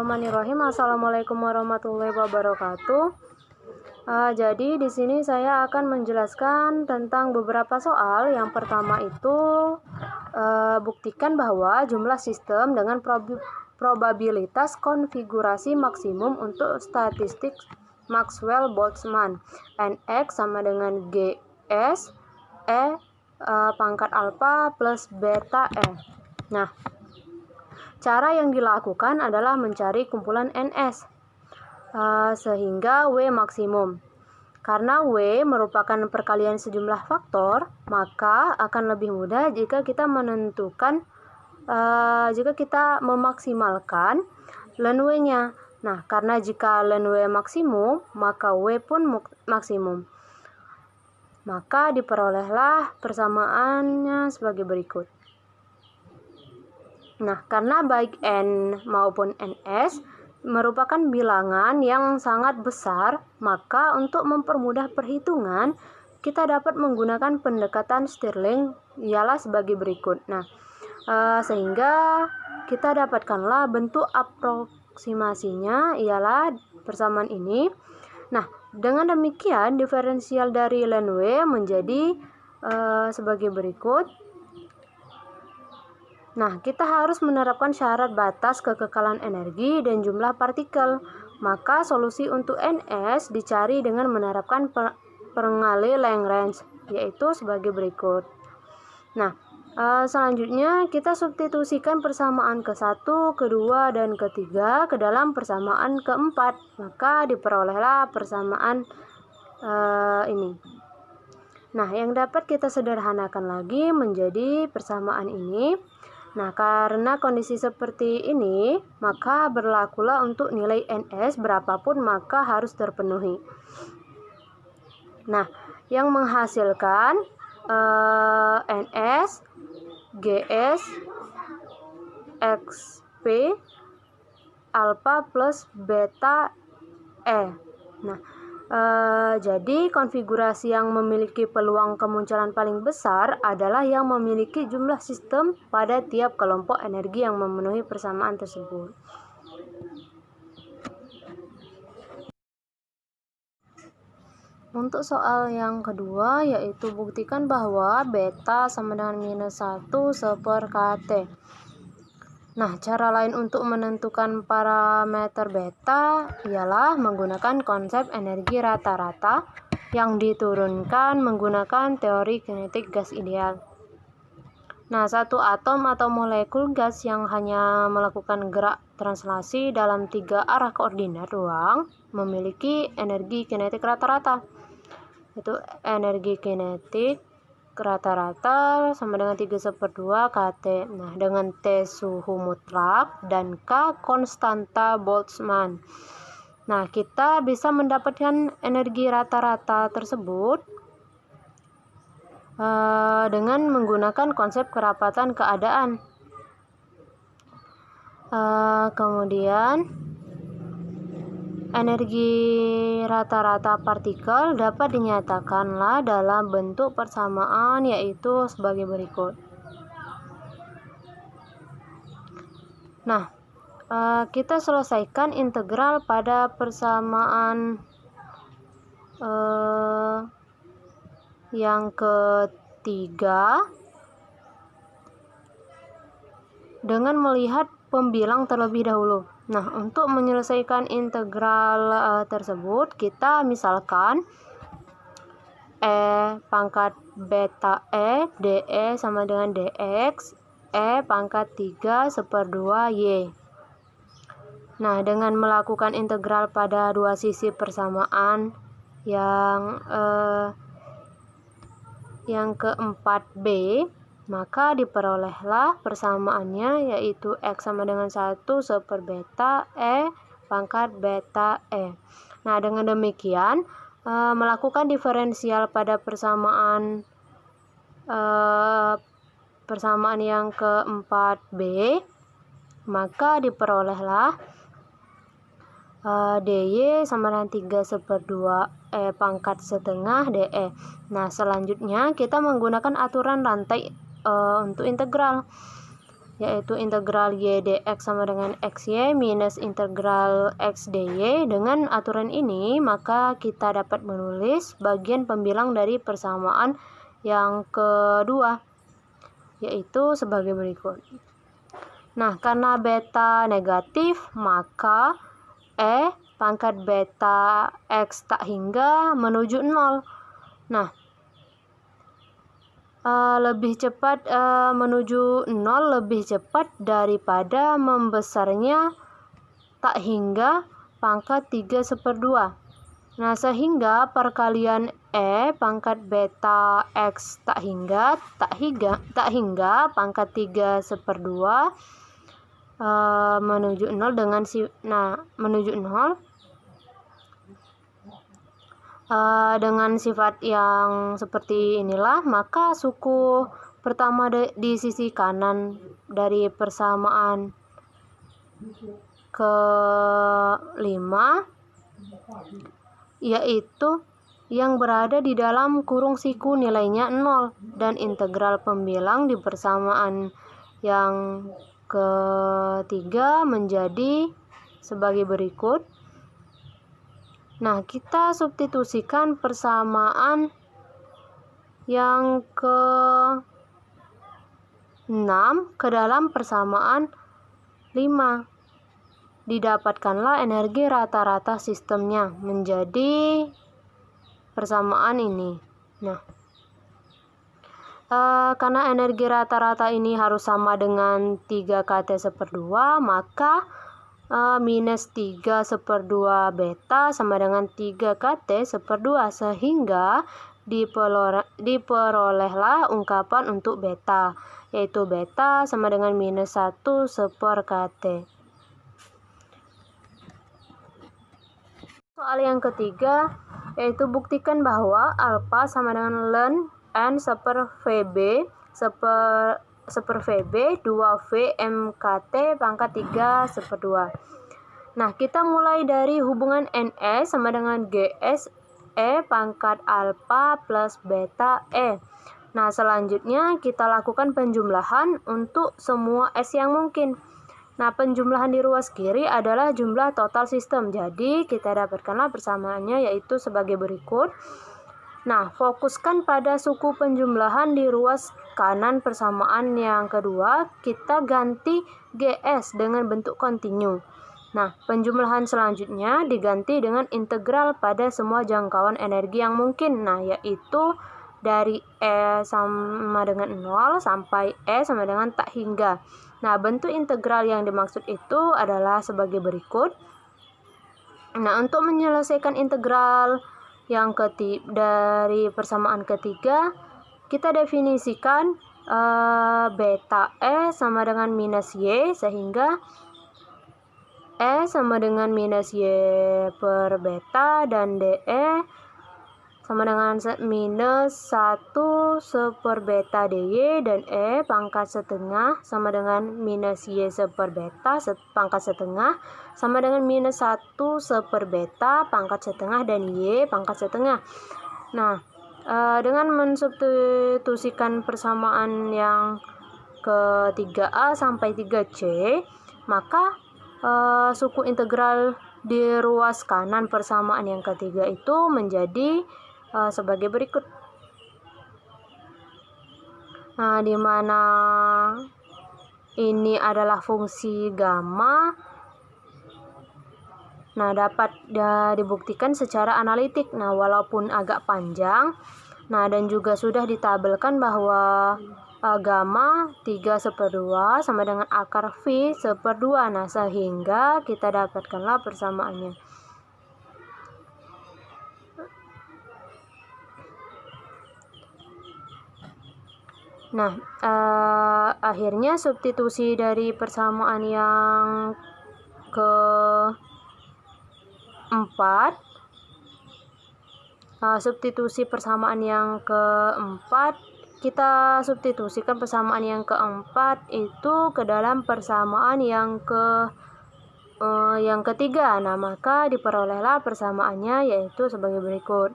Bismillahirrahmanirrahim. Assalamualaikum warahmatullahi wabarakatuh. Jadi di sini saya akan menjelaskan tentang beberapa soal. Yang pertama itu buktikan bahwa jumlah sistem dengan probabilitas konfigurasi maksimum untuk statistik Maxwell-Boltzmann Nx sama dengan Gs pangkat alfa plus beta E. Nah, cara yang dilakukan adalah mencari kumpulan Ns sehingga W maksimum. Karena W merupakan perkalian sejumlah faktor, maka akan lebih mudah jika kita menentukan jika kita memaksimalkan ln W-nya. Nah, karena jika ln W maksimum, maka W pun maksimum. Maka diperolehlah persamaannya sebagai berikut. Nah, karena baik N maupun Ns merupakan bilangan yang sangat besar, maka untuk mempermudah perhitungan, kita dapat menggunakan pendekatan Stirling ialah sebagai berikut. Nah, sehingga kita dapatkanlah bentuk aproksimasinya ialah persamaan ini. Nah, dengan demikian diferensial dari ln W menjadi sebagai berikut. Nah, kita harus menerapkan syarat batas kekekalan energi dan jumlah partikel. Maka solusi untuk Ns dicari dengan menerapkan pengali Lagrange, yaitu sebagai berikut. Nah, selanjutnya kita substitusikan persamaan ke-1, ke-2, dan ke-3 ke dalam persamaan ke-4. Maka diperolehlah persamaan ini. Nah, yang dapat kita sederhanakan lagi menjadi persamaan ini. Nah, karena kondisi seperti ini, maka berlakulah untuk nilai Ns berapapun maka harus terpenuhi. Nah, yang menghasilkan Ns, Gs, Xp, alfa plus beta E. Nah, jadi konfigurasi yang memiliki peluang kemunculan paling besar adalah yang memiliki jumlah sistem pada tiap kelompok energi yang memenuhi persamaan tersebut. Untuk soal yang kedua, yaitu buktikan bahwa beta sama dengan minus 1 seper Kt. Nah, cara lain untuk menentukan parameter beta ialah menggunakan konsep energi rata-rata yang diturunkan menggunakan teori kinetik gas ideal. Nah, satu atom atau molekul gas yang hanya melakukan gerak translasi dalam 3 arah koordinat ruang memiliki energi kinetik rata-rata. Itu energi kinetik rata-rata sama dengan 3/2 Kt. Nah, dengan T suhu mutlak dan K konstanta Boltzmann. Nah, kita bisa mendapatkan energi rata-rata tersebut dengan menggunakan konsep kerapatan keadaan. Kemudian energi rata-rata partikel dapat dinyatakanlah dalam bentuk persamaan, yaitu sebagai berikut. Nah, kita selesaikan integral pada persamaan yang ketiga dengan melihat pembilang terlebih dahulu. Nah, untuk menyelesaikan integral tersebut, kita misalkan E pangkat beta E, dE sama dengan dx, E pangkat 3/2 Y. Nah, dengan melakukan integral pada dua sisi persamaan yang keempat B, maka diperolehlah persamaannya, yaitu X sama dengan 1 seper beta E pangkat beta E. Nah, dengan demikian melakukan diferensial pada persamaan yang keempat B, maka diperolehlah dy sama dengan 3/2 E pangkat setengah dE. Nah, selanjutnya kita menggunakan aturan rantai untuk integral. yaitu integral y dx sama dengan xy minus integral x dy. Dengan aturan ini, maka kita dapat menulis bagian pembilang dari persamaan yang kedua, yaitu sebagai berikut. Nah, karena beta negatif, maka E pangkat beta X tak hingga menuju 0. Nah, lebih cepat menuju 0 lebih cepat daripada membesarnya tak hingga pangkat 3/2. Nah, sehingga perkalian E pangkat beta X tak hingga pangkat 3/2 menuju 0 dengan menuju 0 dengan sifat yang seperti inilah, maka suku pertama di sisi kanan dari persamaan ke-5 yaitu yang berada di dalam kurung siku nilainya 0, dan integral pembilang di persamaan yang ketiga menjadi sebagai berikut. Nah, kita substitusikan persamaan yang ke-6 ke dalam persamaan 5. Didapatkanlah energi rata-rata sistemnya menjadi persamaan ini. Nah, karena energi rata-rata ini harus sama dengan 3 kT/2, maka minus 3/2 beta sama dengan 3 kT/2, sehingga diperolehlah ungkapan untuk beta, yaitu beta sama dengan minus 1/kT. Soal yang ketiga, yaitu buktikan bahwa alfa sama dengan ln n seper VB 2V MKT pangkat 3/2. Nah, kita mulai dari hubungan NE sama dengan GS E pangkat alfa plus beta E. Nah, selanjutnya kita lakukan penjumlahan untuk semua S yang mungkin. Nah, penjumlahan di ruas kiri adalah jumlah total sistem. Jadi, kita dapatkanlah persamaannya yaitu sebagai berikut. Nah, fokuskan pada suku penjumlahan di ruas kanan persamaan yang kedua, kita ganti GS dengan bentuk kontinu. Nah, penjumlahan selanjutnya diganti dengan integral pada semua jangkauan energi yang mungkin. Nah, yaitu dari E sama dengan 0 sampai E sama dengan tak hingga. Nah, bentuk integral yang dimaksud itu adalah sebagai berikut. Nah, untuk menyelesaikan integral yang dari persamaan ketiga, kita definisikan beta E sama dengan minus Y, sehingga E sama dengan minus Y per beta, dan DE sama dengan minus 1/per beta dy, dan E pangkat setengah sama dengan minus Y seper beta pangkat setengah sama dengan minus 1/per beta pangkat setengah, dan Y pangkat setengah. Nah, dengan mensubstitusikan persamaan yang ke-3A sampai 3C, maka suku integral di ruas kanan persamaan yang ketiga itu menjadi sebagai berikut. Nah, di mana ini adalah fungsi gamma. Nah, dapat dibuktikan secara analitik. Nah, walaupun agak panjang. Nah, dan juga sudah ditabelkan bahwa gamma 3/2 sama dengan akar V/2. Nah, sehingga kita dapatkanlah persamaannya. Nah, akhirnya substitusi dari persamaan yang keempat, substitusi persamaan yang keempat, kita substitusikan persamaan yang keempat itu ke dalam persamaan yang ketiga. Nah, maka diperolehlah persamaannya yaitu sebagai berikut.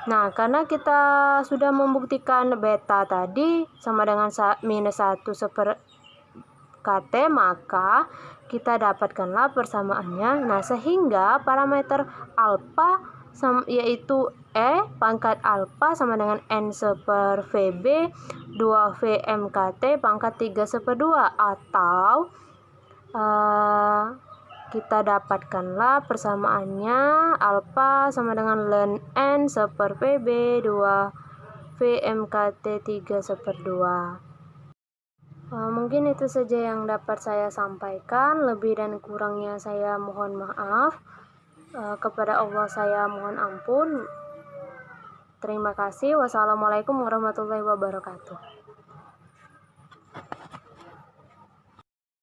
Nah, karena kita sudah membuktikan beta tadi sama dengan minus 1/, KT, maka kita dapatkanlah persamaannya. Nah, sehingga parameter alfa yaitu E pangkat alfa sama dengan N seper VB 2V MKT pangkat 3/2, atau kita dapatkanlah persamaannya alfa sama dengan ln N seper VB 2V MKT 3/2. Mungkin itu saja yang dapat saya sampaikan. Lebih dan kurangnya saya mohon maaf. Kepada Allah saya mohon ampun. Terima kasih. Wassalamualaikum warahmatullahi wabarakatuh.